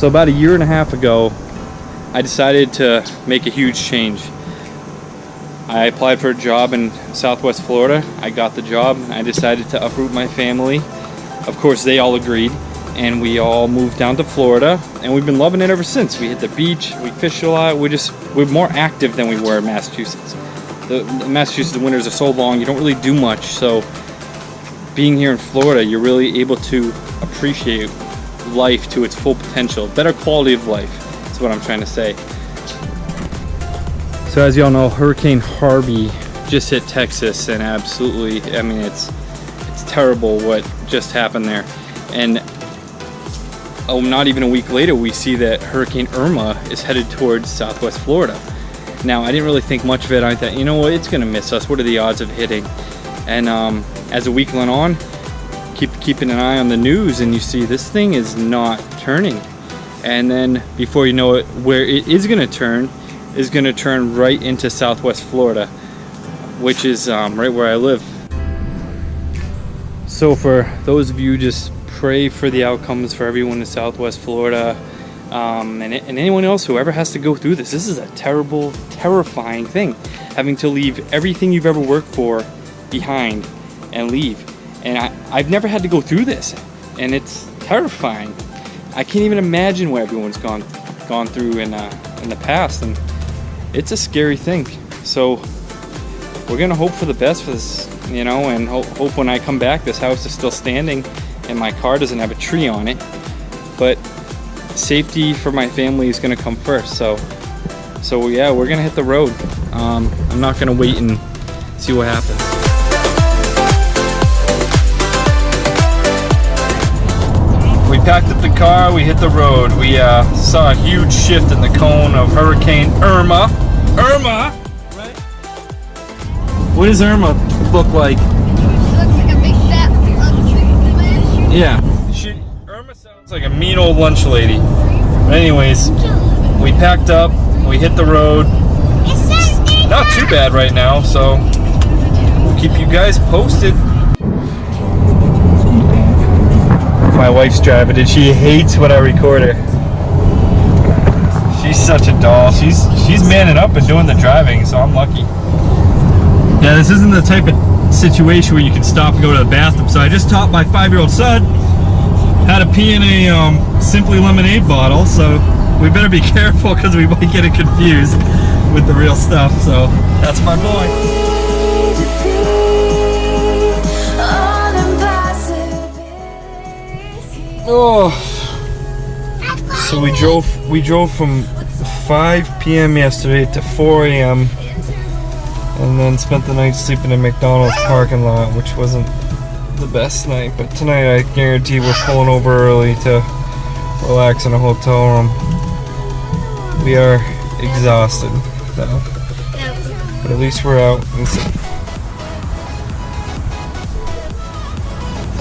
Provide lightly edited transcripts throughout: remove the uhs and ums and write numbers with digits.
So about a year and a half ago, I decided to make a huge change. I applied for a job in Southwest Florida. I got the job. I decided to uproot my family. Of course, they all agreed, and we all moved down to Florida, and we've been loving it ever since. We hit the beach, we fish a lot. We're more active than we were in Massachusetts. In Massachusetts, the winters are so long, you don't really do much. So being here in Florida, you're really able to appreciate life to its full potential. Better quality of life is what I'm trying to say. So as y'all know, Hurricane Harvey just hit Texas, and absolutely, I mean, it's terrible what just happened there. And not even a week later, we see that Hurricane Irma is headed towards Southwest Florida. Now, I didn't really think much of it. I thought, you know what, it's gonna miss us. What are the odds of hitting? And as the week went on, keeping an eye on the news, and you see this thing is not turning. And then before you know it, where it is gonna turn right into Southwest Florida, which is right where I live. So for those of you, just pray for the outcomes for everyone in Southwest Florida, and anyone else who ever has to go through this. This is a terrible, terrifying thing, having to leave everything you've ever worked for behind and leave. And I've never had to go through this, and it's terrifying. I can't even imagine what everyone's gone through in the past, and it's a scary thing. So we're gonna hope for the best for this, you know, and hope when I come back, this house is still standing and my car doesn't have a tree on it. But safety for my family is gonna come first. So yeah, we're gonna hit the road. I'm not gonna wait and see what happens. We packed up the car, we hit the road. We saw a huge shift in the cone of Hurricane Irma. Irma! Right? What does Irma look like? She looks like a big fat lunch. Yeah. Irma sounds like a mean old lunch lady. But anyways, we packed up, we hit the road. Not too bad right now, so we'll keep you guys posted. My wife's driving and she hates when I record her. She's such a doll. She's manning up and doing the driving, so I'm lucky. Yeah, this isn't the type of situation where you can stop and go to the bathroom. So I just taught my 5-year-old son how to pee in a Simply Lemonade bottle. So we better be careful because we might get it confused with the real stuff. So that's my boy. Oh, so we drove from 5 p.m. yesterday to 4 a.m. and then spent the night sleeping in McDonald's parking lot, which wasn't the best night. But tonight I guarantee we're pulling over early to relax in a hotel room. We are exhausted though, but at least we're out and safe.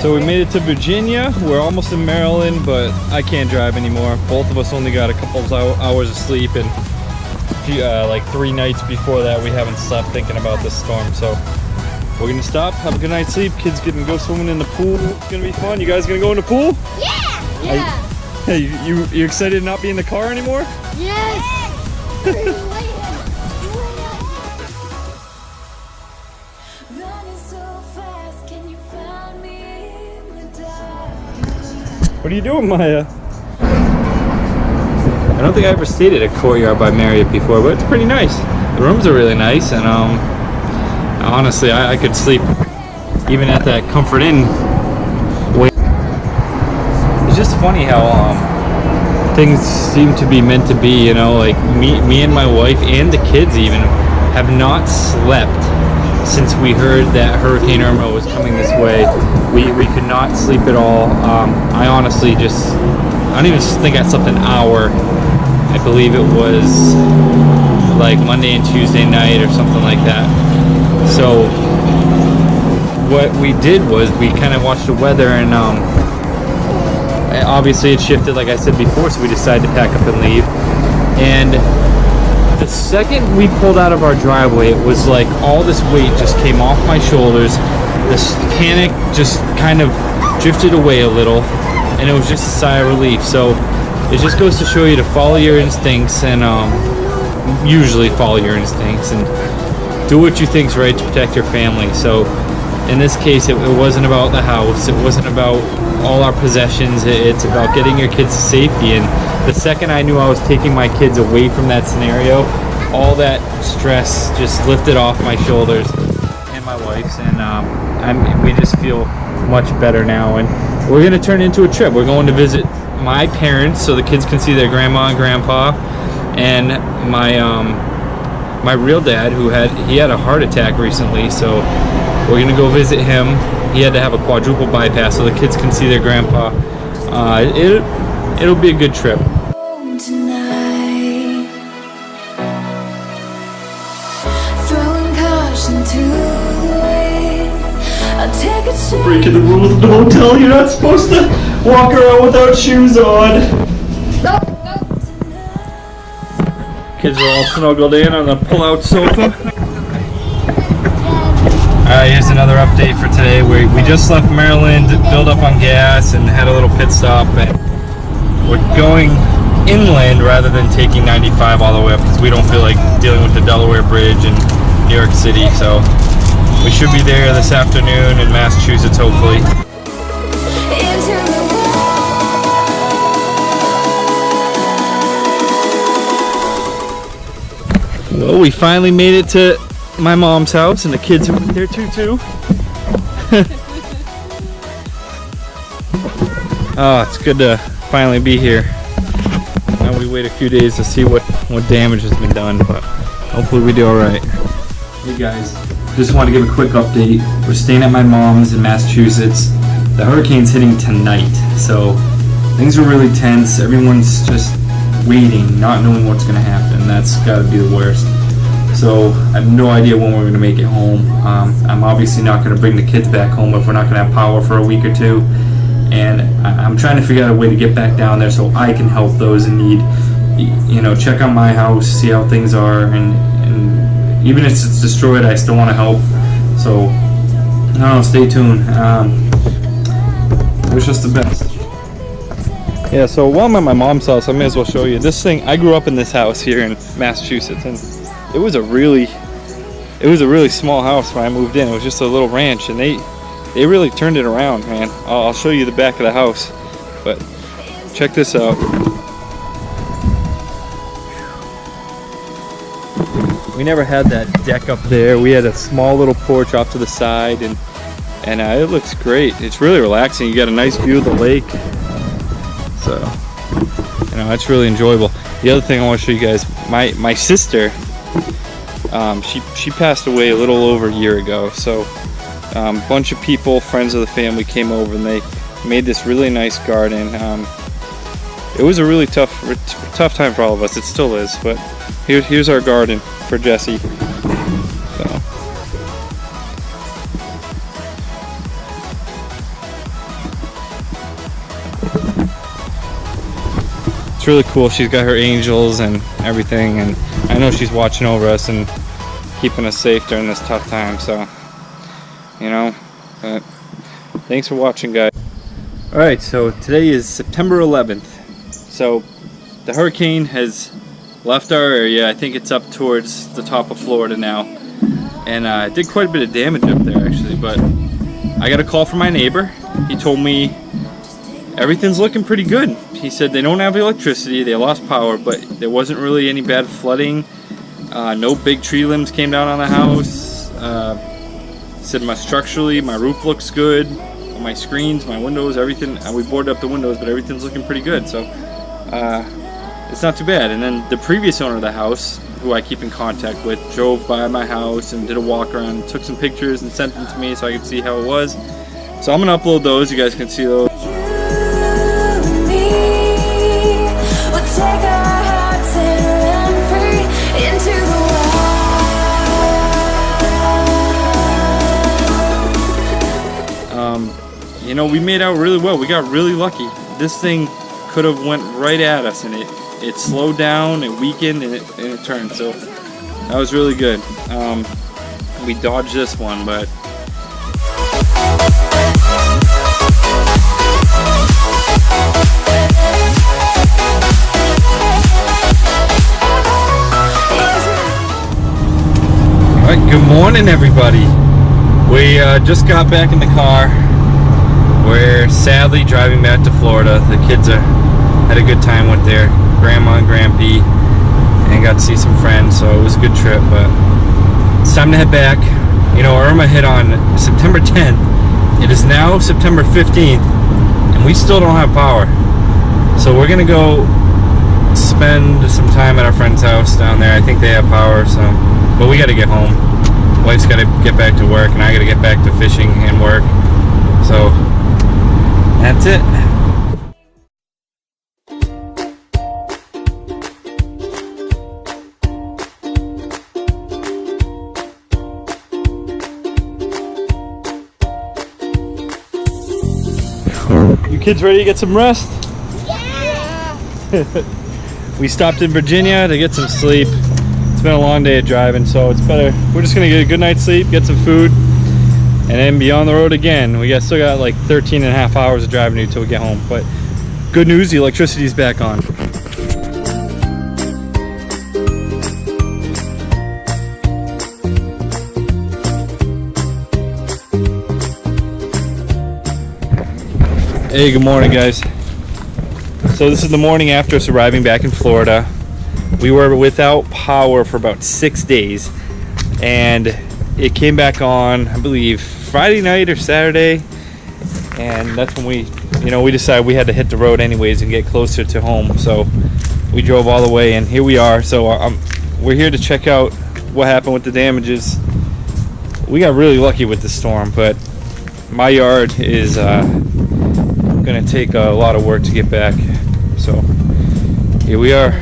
So we made it to Virginia. We're almost in Maryland, but I can't drive anymore. Both of us only got a couple of hours of sleep, and like 3 nights before that we haven't slept thinking about this storm. So we're gonna stop, have a good night's sleep. Kids gonna go swimming in the pool. It's gonna be fun. You guys gonna go in the pool? Yeah! Yeah! Hey, you excited to not be in the car anymore? Yes! What are you doing, Maya? I don't think I ever stayed at a Courtyard by Marriott before, but it's pretty nice. The rooms are really nice, and honestly, I could sleep even at that Comfort Inn. It's just funny how things seem to be meant to be, you know, like me and my wife and the kids even have not slept since we heard that Hurricane Irma was coming this way. We could not sleep at all. I honestly I don't even think I slept an hour. I believe it was like Monday and Tuesday night or something like that. So what we did was we kind of watched the weather, and obviously it shifted like I said before, so we decided to pack up and leave. And the second we pulled out of our driveway, it was like all this weight just came off my shoulders. This panic just kind of drifted away a little, and it was just a sigh of relief. So it just goes to show you to follow your instincts, and usually follow your instincts and do what you think's right to protect your family. So in this case, it wasn't about the house, it wasn't about all our possessions, it's about getting your kids to safety. And the second I knew I was taking my kids away from that scenario, all that stress just lifted off my shoulders and my wife's, and we just feel much better now. And we're gonna turn it into a trip. We're going to visit my parents so the kids can see their grandma and grandpa, and my real dad, he had a heart attack recently, so we're gonna go visit him. He had to have a quadruple bypass so the kids can see their grandpa. It'll be a good trip. Breaking the rules of the hotel, you're not supposed to walk around without shoes on. Kids are all snuggled in on the pull-out sofa. Alright, here's another update for today. We just left Maryland, filled up on gas, and had a little pit stop. And we're going inland rather than taking 95 all the way up because we don't feel like dealing with the Delaware Bridge in New York City. So we should be there this afternoon in Massachusetts, hopefully. Well, we finally made it to my mom's house, and the kids are there too. Oh, it's good to finally be here. Now we wait a few days to see what damage has been done, but hopefully we do all right. Hey guys, just want to give a quick update. We're staying at my mom's in Massachusetts. The hurricane's hitting tonight, so things are really tense. Everyone's just waiting, not knowing what's going to happen. That's got to be the worst. So I have no idea when we're going to make it home. I'm obviously not going to bring the kids back home if we're not going to have power for a week or two. And I'm trying to figure out a way to get back down there so I can help those in need. You know, check on my house, see how things are, and even if it's destroyed, I still want to help. So, I don't know, stay tuned. Wish us the best. Yeah, so while I'm at my mom's house, I may as well show you this thing. I grew up in this house here in Massachusetts, and it was a really small house when I moved in. It was just a little ranch, and they really turned it around, man. I'll show you the back of the house, but check this out. We never had that deck up there. We had a small little porch off to the side, and it looks great. It's really relaxing. You got a nice view of the lake, so you know it's really enjoyable. The other thing I want to show you guys, my sister, she passed away a little over a year ago. So a bunch of people, friends of the family, came over and they made this really nice garden. It was a really tough time for all of us. It still is, but here's our garden for Jesse. So. It's really cool. She's got her angels and everything, and I know she's watching over us and keeping us safe during this tough time. So, you know, but thanks for watching, guys. All right, so today is September 11th. So the hurricane has left our area. I think it's up towards the top of Florida now, and it did quite a bit of damage up there actually. But I got a call from my neighbor. He told me everything's looking pretty good. He said they don't have electricity, they lost power, but there wasn't really any bad flooding. No big tree limbs came down on the house. He said structurally my roof looks good, my screens, my windows, everything. We boarded up the windows, but everything's looking pretty good. So it's not too bad. And then the previous owner of the house, who I keep in contact with, drove by my house and did a walk around, took some pictures and sent them to me so I could see how it was. So I'm gonna upload those. You guys can see those. You know, we made out really well. We got really lucky. This thing could have went right at us, and it slowed down, it weakened, and it turned. So that was really good. We dodged this one, but Alright, good morning everybody. We just got back in the car. We're sadly driving back to Florida. The kids had a good time with their grandma and grampy and got to see some friends, so it was a good trip, but it's time to head back. You know, Irma hit on September 10th. It is now September 15th and we still don't have power. So we're gonna go spend some time at our friend's house down there. I think they have power, so but we gotta get home. Wife's gotta get back to work and I gotta get back to fishing and work. So that's it. You kids ready to get some rest? Yeah. We stopped in Virginia to get some sleep. It's been a long day of driving, so it's better. We're just gonna get a good night's sleep, get some food, and then be on the road again. We still got like 13 and a half hours of driving until we get home. But good news, the electricity's back on. Hey, good morning guys. So this is the morning after us arriving back in Florida. We were without power for about 6 days and it came back on, I believe, Friday night or Saturday, and that's when we decided we had to hit the road anyways and get closer to home. So we drove all the way and here we are. So we're here to check out what happened with the damages. We got really lucky with the storm, but my yard is gonna take a lot of work to get back. So here we are.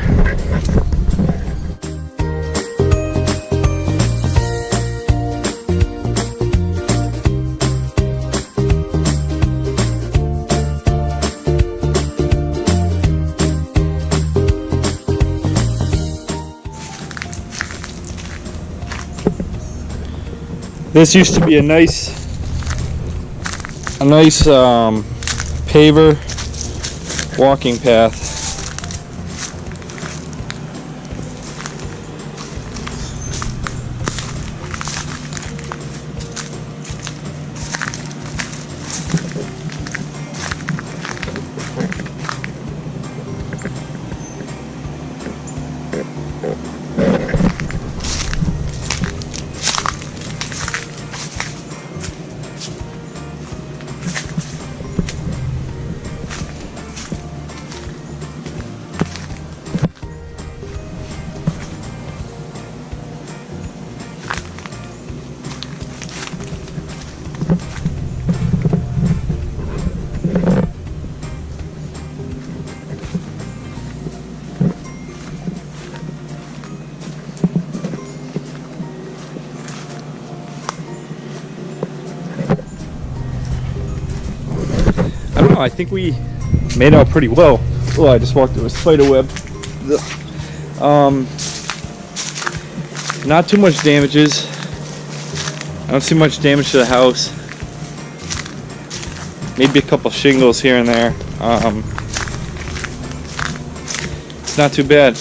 This used to be a nice paver walking path. I don't know, I think we made out pretty well. Oh, I just walked through a spider web. Not too much damages. I don't see much damage to the house. Maybe a couple shingles here and there. It's not too bad.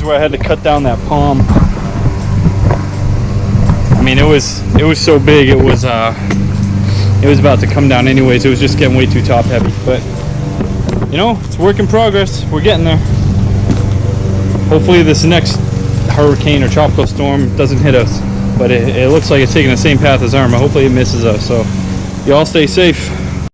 Where I had to cut down that palm. I mean, it was so big, it was about to come down anyways. It was just getting way too top heavy, but you know, it's work in progress. We're getting there. Hopefully this next hurricane or tropical storm doesn't hit us, but it looks like it's taking the same path as Irma. Hopefully it misses us. So you all stay safe.